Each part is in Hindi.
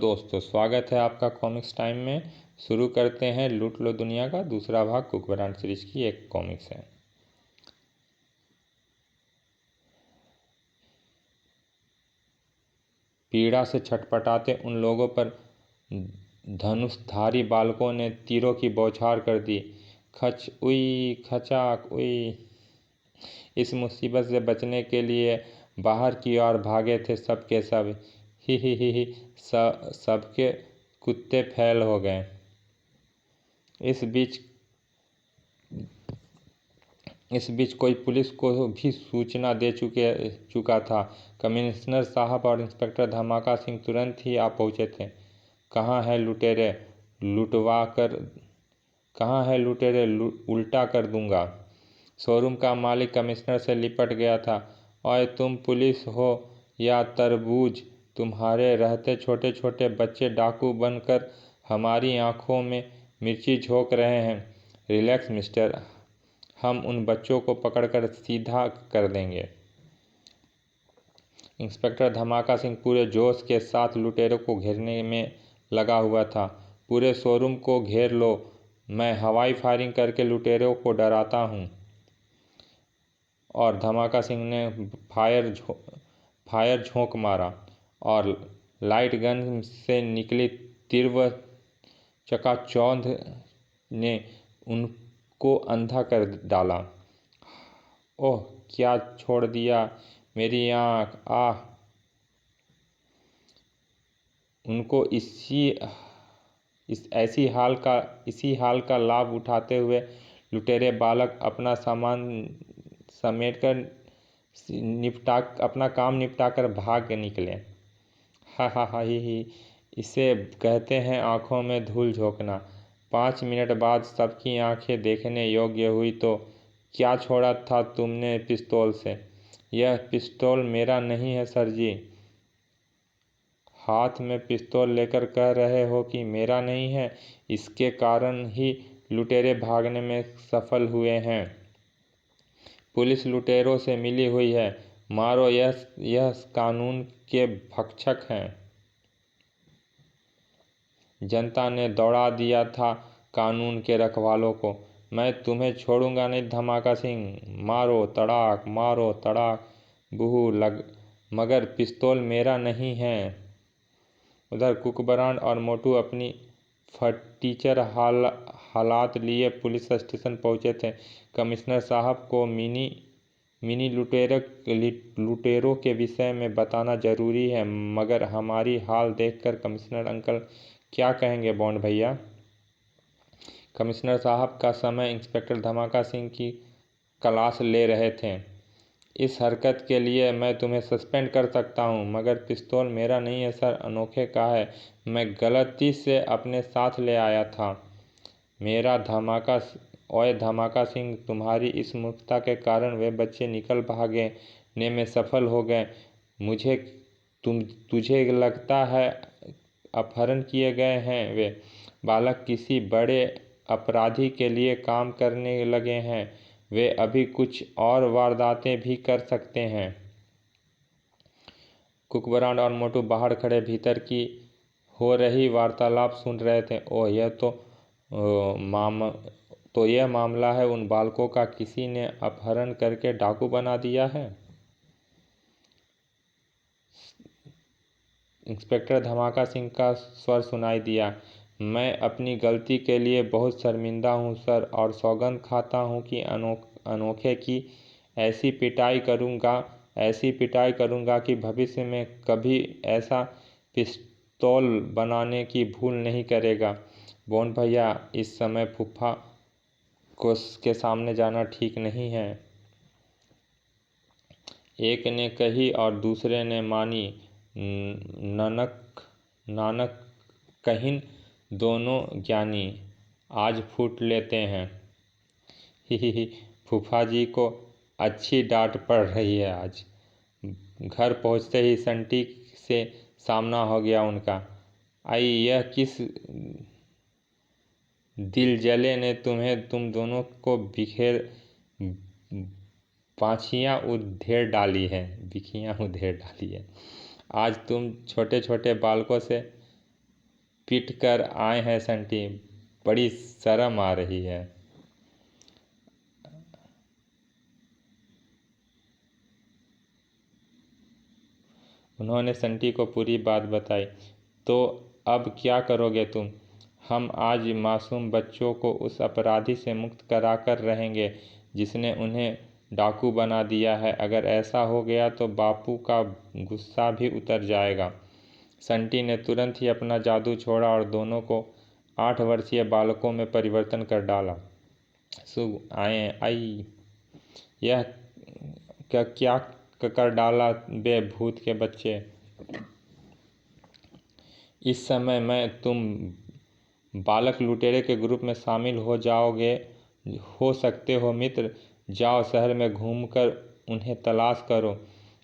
दोस्तों, स्वागत है आपका कॉमिक्स टाइम में। शुरू करते हैं लूट लो दुनिया का दूसरा भाग। कुकबरान सीरीज की एक कॉमिक्स है। पीड़ा से छटपटाते उन लोगों पर धनुषधारी बालकों ने तीरों की बौछार कर दी। खच उई खचाक उई। इस मुसीबत से बचने के लिए बाहर की ओर भागे थे सब के सब। ही सबके कुत्ते फैल हो गए। इस बीच कोई पुलिस को भी सूचना दे चुका था। कमिश्नर साहब और इंस्पेक्टर धमाका सिंह तुरंत ही आ पहुँचे थे। कहाँ है लुटेरे? उल्टा कर दूंगा। शोरूम का मालिक कमिश्नर से लिपट गया था। ओए तुम पुलिस हो या तरबूज? तुम्हारे रहते छोटे छोटे बच्चे डाकू बनकर हमारी आंखों में मिर्ची झोंक रहे हैं। रिलैक्स मिस्टर, हम उन बच्चों को पकड़कर सीधा कर देंगे। इंस्पेक्टर धमाका सिंह पूरे जोश के साथ लुटेरों को घेरने में लगा हुआ था। पूरे शोरूम को घेर लो, मैं हवाई फायरिंग करके लुटेरों को डराता हूँ। और धमाका सिंह ने फायर झोंक मारा और लाइट गन से निकली तीव्र चकाचौंध ने उनको अंधा कर डाला। ओह, क्या छोड़ दिया मेरी आँख! आह! उनको इसी हाल का लाभ उठाते हुए लुटेरे बालक अपना सामान समेटकर अपना काम निपटाकर भाग निकले। हा ही। इसे कहते हैं आँखों में धूल झोंकना। 5 मिनट बाद सबकी आंखें देखने योग्य हुई तो क्या छोड़ा था तुमने पिस्तौल से? यह पिस्तौल मेरा नहीं है सर जी। हाथ में पिस्तौल लेकर कह रहे हो कि मेरा नहीं है। इसके कारण ही लुटेरे भागने में सफल हुए हैं। पुलिस लुटेरों से मिली हुई है। मारो, यह कानून के भक्षक हैं। जनता ने दौड़ा दिया था कानून के रखवालों को। मैं तुम्हें छोड़ूंगा नहीं धमाका सिंह। मारो तड़ाक, मारो तड़ाक। बूहू मगर पिस्तौल मेरा नहीं है। उधर कुकबरान और मोटू अपनी फटीचर हालात लिए पुलिस स्टेशन पहुंचे थे। कमिश्नर साहब को मिनी लुटेरों के विषय में बताना जरूरी है, मगर हमारी हाल देखकर कमिश्नर अंकल क्या कहेंगे बॉन्ड भैया? कमिश्नर साहब का समय इंस्पेक्टर धमाका सिंह की क्लास ले रहे थे। इस हरकत के लिए मैं तुम्हें सस्पेंड कर सकता हूं, मगर पिस्तौल मेरा नहीं है सर, अनोखे का है। मैं गलती से अपने साथ ले आया था। ओए धमाका सिंह, तुम्हारी इस मूर्खता के कारण वे बच्चे निकल भागने में सफल हो गए। तुझे लगता है अपहरण किए गए हैं वे बालक किसी बड़े अपराधी के लिए काम करने लगे हैं। वे अभी कुछ और वारदातें भी कर सकते हैं। कुकबरान और मोटू बाहर खड़े भीतर की हो रही वार्तालाप सुन रहे थे। ओह, यह मामला है उन बालकों का किसी ने अपहरण करके डाकू बना दिया है। इंस्पेक्टर धमाका सिंह का स्वर सुनाई दिया। मैं अपनी गलती के लिए बहुत शर्मिंदा हूँ सर, और सौगंध खाता हूँ कि अनोखे की ऐसी पिटाई करूँगा कि भविष्य में कभी ऐसा पिस्तौल बनाने की भूल नहीं करेगा। बॉन्ड भैया, इस समय फूफा के सामने जाना ठीक नहीं है। एक ने कही और दूसरे ने मानी। नानक कहिन दोनों ज्ञानी। आज फूट लेते हैं। ही फूफा जी को अच्छी डांट पड़ रही है आज। घर पहुंचते ही संटी से सामना हो गया उनका। आई, यह किस दिल जले ने तुम दोनों को बिखियाँ उधेड़ डाली है। आज तुम छोटे छोटे बालकों से पीट कर आए हैं संटी, बड़ी शर्म आ रही है। उन्होंने संटी को पूरी बात बताई। तो अब क्या करोगे तुम? हम आज मासूम बच्चों को उस अपराधी से मुक्त करा कर रहेंगे जिसने उन्हें डाकू बना दिया है। अगर ऐसा हो गया तो बापू का गुस्सा भी उतर जाएगा। संटी ने तुरंत ही अपना जादू छोड़ा और दोनों को 8 वर्षीय बालकों में परिवर्तन कर डाला। शुभ आए आई, यह क्या कर डाला बे भूत के बच्चे। इस समय मैं तुम बालक लुटेरे के ग्रुप में शामिल हो जाओगे। हो सकते हो मित्र। जाओ शहर में घूमकर उन्हें तलाश करो।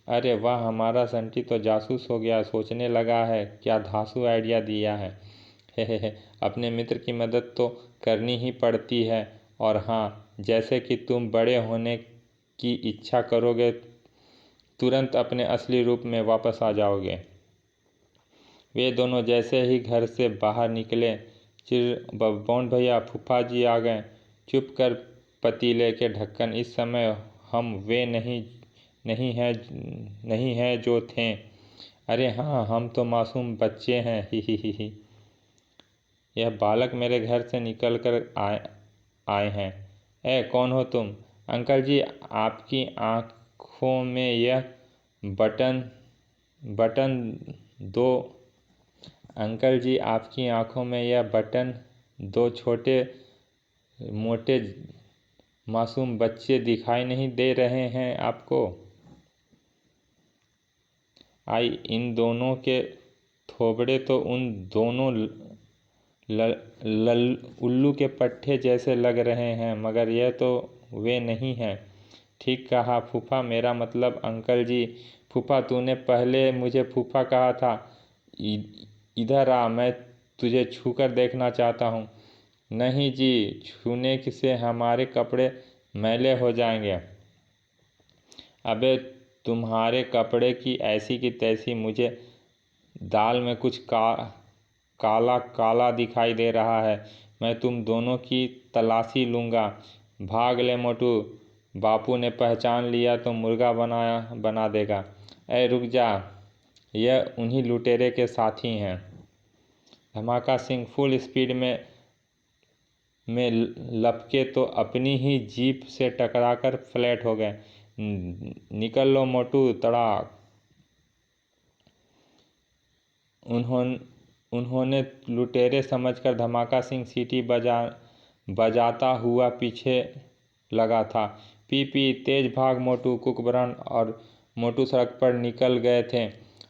अरे वाह, हमारा संटी तो जासूस हो गया, सोचने लगा है। क्या धांसू आइडिया दिया है। हे, अपने मित्र की मदद तो करनी ही पड़ती है। और हाँ, जैसे कि तुम बड़े होने की इच्छा करोगे तुरंत अपने असली रूप में वापस आ जाओगे। वे दोनों जैसे ही घर से बाहर निकले, बॉन्ड भैया, फूफा जी आ गए। चुप कर पतीले के ढक्कन, इस समय हम वे नहीं हैं जो थे। अरे हाँ, हम तो मासूम बच्चे हैं। ही। यह बालक मेरे घर से निकल कर आए हैं। कौन हो तुम? अंकल जी, आपकी आँखों में यह बटन बटन दो अंकल जी, आपकी आंखों में यह बटन दो छोटे मोटे मासूम बच्चे दिखाई नहीं दे रहे हैं आपको? इन दोनों के थोबड़े तो उन दोनों उल्लू के पट्टे जैसे लग रहे हैं, मगर यह तो वे नहीं हैं। ठीक कहा फूफा, मेरा मतलब अंकल जी। फूफा, तूने पहले मुझे फूफा कहा था। इधर आ, मैं तुझे छूकर देखना चाहता हूँ। नहीं जी, छूने से हमारे कपड़े मैले हो जाएंगे। अबे तुम्हारे कपड़े की ऐसी की तैसी, मुझे दाल में कुछ काला काला दिखाई दे रहा है। मैं तुम दोनों की तलाशी लूँगा। भाग ले मोटू, बापू ने पहचान लिया तो मुर्गा बना देगा। रुक जा, यह उन्हीं लुटेरे के साथी हैं। धमाका सिंह फुल स्पीड में लपके तो अपनी ही जीप से टकराकर फ्लैट हो गए। निकल लो मोटू, तड़ाक। उन्होंने लुटेरे समझकर धमाका सिंह सीटी बजाता हुआ पीछे लगा था। पी तेज भाग मोटू। कुकबरान और मोटू सड़क पर निकल गए थे।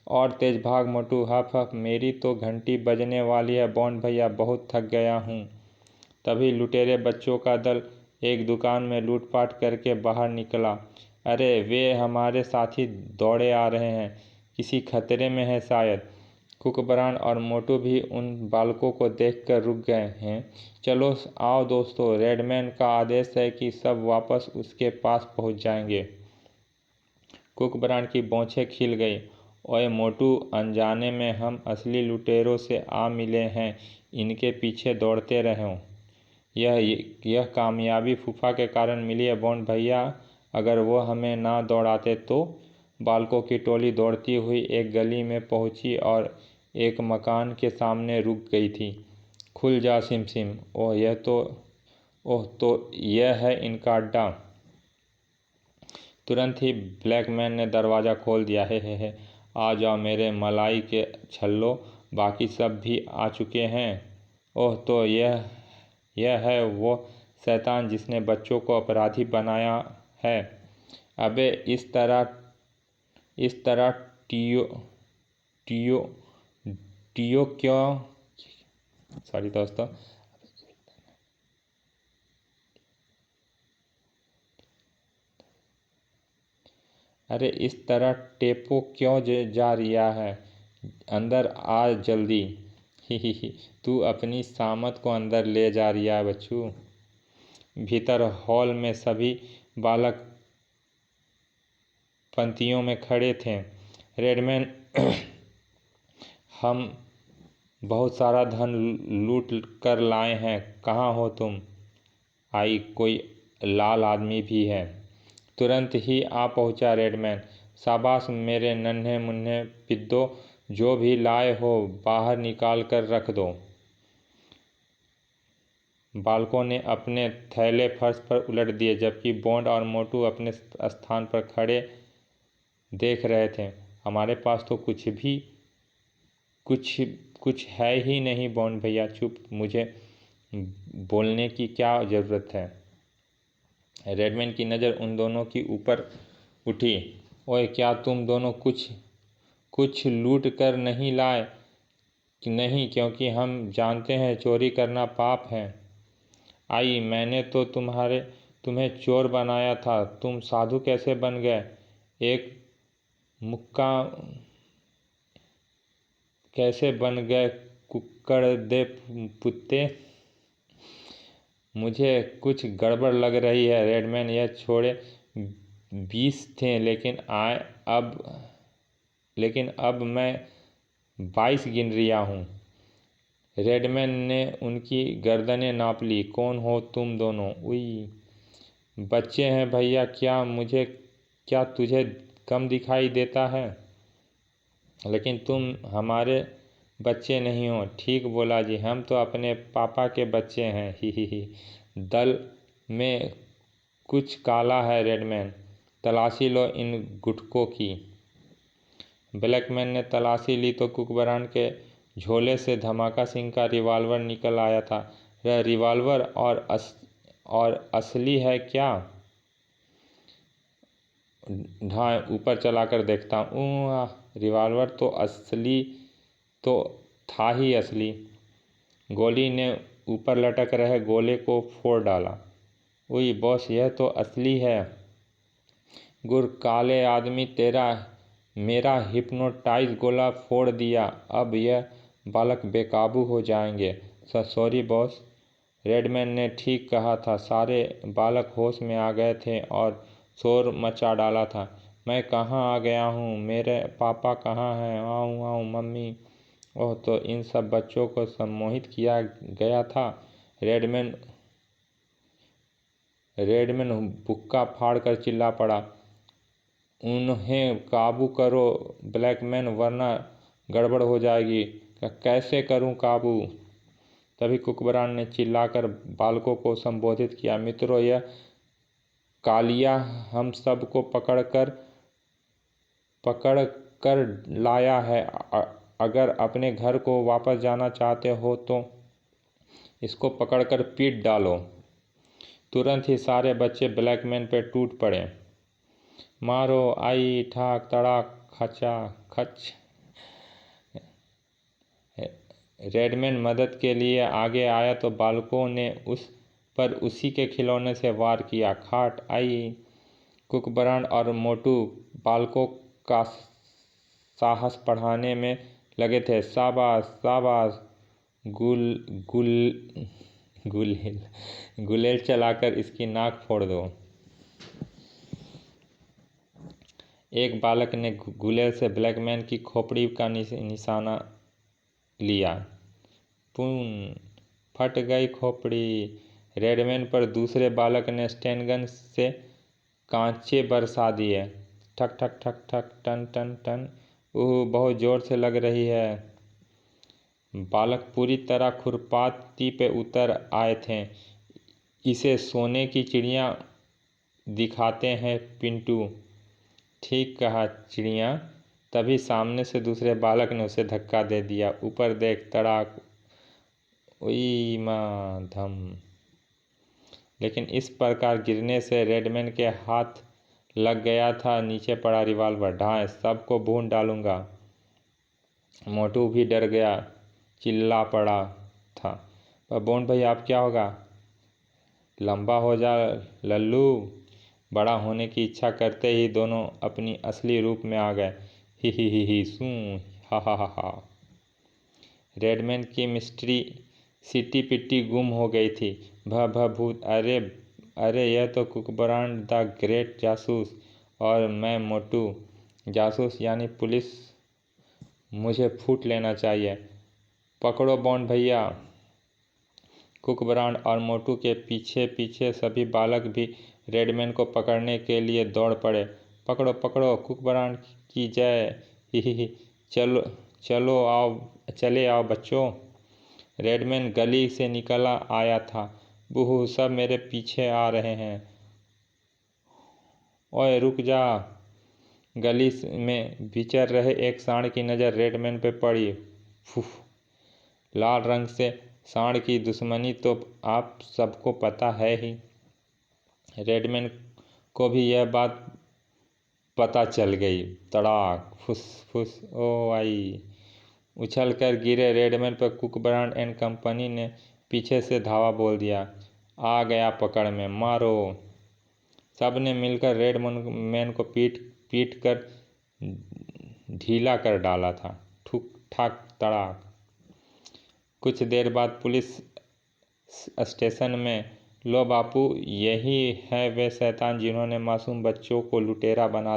और तेज भाग मोटू। हफ हफ, मेरी तो घंटी बजने वाली है बॉन्ड भैया, बहुत थक गया हूँ। तभी लुटेरे बच्चों का दल एक दुकान में लूटपाट करके बाहर निकला। अरे वे हमारे साथी दौड़े आ रहे हैं, किसी खतरे में है शायद। कुकबरान और मोटू भी उन बालकों को देखकर रुक गए हैं। चलो आओ दोस्तों, रेडमैन का आदेश है कि सब वापस उसके पास पहुंच जाएंगे। कुकबरान की बौछें खिल गई। ओए मोटू, अनजाने में हम असली लुटेरों से आ मिले हैं, इनके पीछे दौड़ते रहो। यह कामयाबी फूफा के कारण मिली है बॉन्ड भैया, अगर वो हमें ना दौड़ाते तो। बालकों की टोली दौड़ती हुई एक गली में पहुंची और एक मकान के सामने रुक गई थी। खुल जा सिम। ओह तो यह है इनका अड्डा। तुरंत ही ब्लैकमैन ने दरवाज़ा खोल दिया। हे। आ जाओ मेरे मलाई के छल्लो, बाकी सब भी आ चुके हैं। ओह तो यह है वो शैतान जिसने बच्चों को अपराधी बनाया है। अबे इस तरह टियो क्यों? सॉरी दोस्तों। अरे इस तरह टेपो क्यों जा रिया है? अंदर आ जल्दी। ही। तू अपनी सामत को अंदर ले जा रिया है बच्चू। भीतर हॉल में सभी बालक पंक्तियों में खड़े थे। रेडमैन, हम बहुत सारा धन लूट कर लाए हैं, कहाँ हो तुम? आई, कोई लाल आदमी भी है? तुरंत ही आ पहुँचा रेडमैन। शाबाश मेरे नन्हे मुन्ने पिद्दो, जो भी लाए हो बाहर निकाल कर रख दो। बालकों ने अपने थैले फर्श पर उलट दिए, जबकि बॉन्ड और मोटू अपने स्थान पर खड़े देख रहे थे। हमारे पास तो कुछ है ही नहीं बॉन्ड भैया। चुप, मुझे बोलने की क्या ज़रूरत है? रेडमैन की नज़र उन दोनों की ऊपर उठी। ओए, क्या तुम दोनों कुछ लूट कर नहीं लाए? नहीं, क्योंकि हम जानते हैं चोरी करना पाप है। आई, मैंने तो तुम्हें चोर बनाया था, तुम साधु कैसे बन गए? एक मुक्का कैसे बन गए कुक्कड़ दे पुत्ते? मुझे कुछ गड़बड़ लग रही है। रेडमैन, यह छोड़े 20 थे, लेकिन अब मैं 22 गिन रिया हूँ। रेडमैन ने उनकी गर्दनें नाप ली। कौन हो तुम दोनों? उई, बच्चे हैं भैया। क्या तुझे कम दिखाई देता है? लेकिन तुम हमारे बच्चे नहीं हो। ठीक बोला जी, हम तो अपने पापा के बच्चे हैं। ही। दल में कुछ काला है रेडमैन, तलाशी लो इन गुटकों की। ब्लैकमैन ने तलाशी ली तो कुकबरान के झोले से धमाका सिंह का रिवॉल्वर निकल आया था। वह रिवॉल्वर और असली है क्या? ढाए ऊपर चलाकर देखता हूँ। रिवॉल्वर तो था ही असली। गोली ने ऊपर लटक रहे गोले को फोड़ डाला। उई बॉस, यह तो असली है। गुर काले आदमी, मेरा हिप्नोटाइज गोला फोड़ दिया। अब यह बालक बेकाबू हो जाएंगे। Sorry boss. रेडमैन ने ठीक कहा था। सारे बालक होश में आ गए थे और शोर मचा डाला था। मैं कहाँ आ गया हूँ? मेरे पापा कहाँ हैं? आऊँ आऊँ मम्मी। ओह, तो इन सब बच्चों को सम्मोहित किया गया था। रेडमैन बुक्का फाड़ कर चिल्ला पड़ा। उन्हें काबू करो ब्लैकमैन, वरना गड़बड़ हो जाएगी। कैसे करूं काबू? तभी कुकबरान ने चिल्लाकर बालकों को संबोधित किया। मित्रों, यह कालिया हम सबको पकड़ कर लाया है। अगर अपने घर को वापस जाना चाहते हो तो इसको पकड़कर पीट डालो। तुरंत ही सारे बच्चे ब्लैकमैन पर टूट पड़े। मारो, आई, ठाक तड़ाक खचा खच। रेडमैन मदद के लिए आगे आया तो बालकों ने उस पर उसी के खिलौने से वार किया। खाट आई। कुकबरान और मोटू बालकों का साहस बढ़ाने में लगे थे। शाबाश शाबाश, गुलेल चलाकर इसकी नाक फोड़ दो। एक बालक ने गुलेल से ब्लैकमैन की खोपड़ी का निशाना लिया। पून, फट गई खोपड़ी। रेडमैन पर दूसरे बालक ने स्टेनगन से कांचे बरसा दिए। ठक ठक ठक ठक, टन टन टन। बहुत जोर से लग रही है। बालक पूरी तरह खुरपाती पे उतर आए थे। इसे सोने की चिड़िया दिखाते हैं पिंटू। ठीक कहा चिड़िया। तभी सामने से दूसरे बालक ने उसे धक्का दे दिया। ऊपर देख, तड़ाक। उई माँ धम। लेकिन इस प्रकार गिरने से रेडमैन के हाथ लग गया था। नीचे पड़ा रिवॉल्वर। ढाए, सबको भून डालूंगा। मोटू भी डर गया, चिल्ला पड़ा था। पर बॉन्ड भाई, आप क्या होगा? लंबा हो जा लल्लू। बड़ा होने की इच्छा करते ही दोनों अपनी असली रूप में आ गए। ही सू, हा हा हा। रेडमैन की मिस्ट्री सिटी पिट्टी गुम हो गई थी। भ भूत। अरे यह तो कुकबरान द ग्रेट जासूस और मैं मोटू जासूस, यानी पुलिस। मुझे फूट लेना चाहिए। पकड़ो बॉन्ड भैया। कुकब्रांड और मोटू के पीछे पीछे सभी बालक भी रेडमैन को पकड़ने के लिए दौड़ पड़े। पकड़ो पकड़ो, कुकब्रांड की जय। ही। चलो चलो आओ, चले आओ बच्चों। रेडमैन गली से निकला आया था। बूहू, सब मेरे पीछे आ रहे हैं। ओए रुक जा। गली में विचर रहे एक सांड की नज़र रेडमैन पे पड़ी। फुफ, लाल रंग से सांड की दुश्मनी तो आप सबको पता है ही। रेडमैन को भी यह बात पता चल गई। तड़ाक, फुस फुस, ओ आई। उछल कर गिरे रेडमैन पर कुकब्रांड एंड कंपनी ने पीछे से धावा बोल दिया। आ गया पकड़ में, मारो। सब ने मिलकर रेडमैन को पीट पीट कर ढीला कर डाला था। ठुक ठाक तड़ाक। कुछ देर बाद पुलिस स्टेशन में, लो बापू, यही है वे शैतान जिन्होंने मासूम बच्चों को लुटेरा बना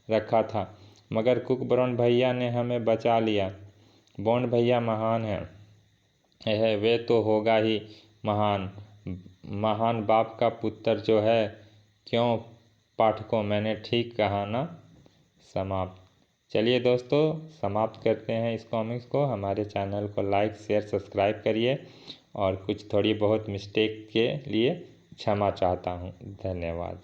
रखा था, मगर कुकब्रांड भैया ने हमें बचा लिया। बॉन्ड भैया महान है वे तो होगा ही महान। महान बाप का पुत्र जो है। क्यों पाठकों, मैंने ठीक कहा ना? समाप्त। चलिए दोस्तों, समाप्त करते हैं इस कॉमिक्स को। हमारे चैनल को लाइक शेयर सब्सक्राइब करिए और कुछ थोड़ी बहुत मिस्टेक के लिए क्षमा चाहता हूँ। धन्यवाद।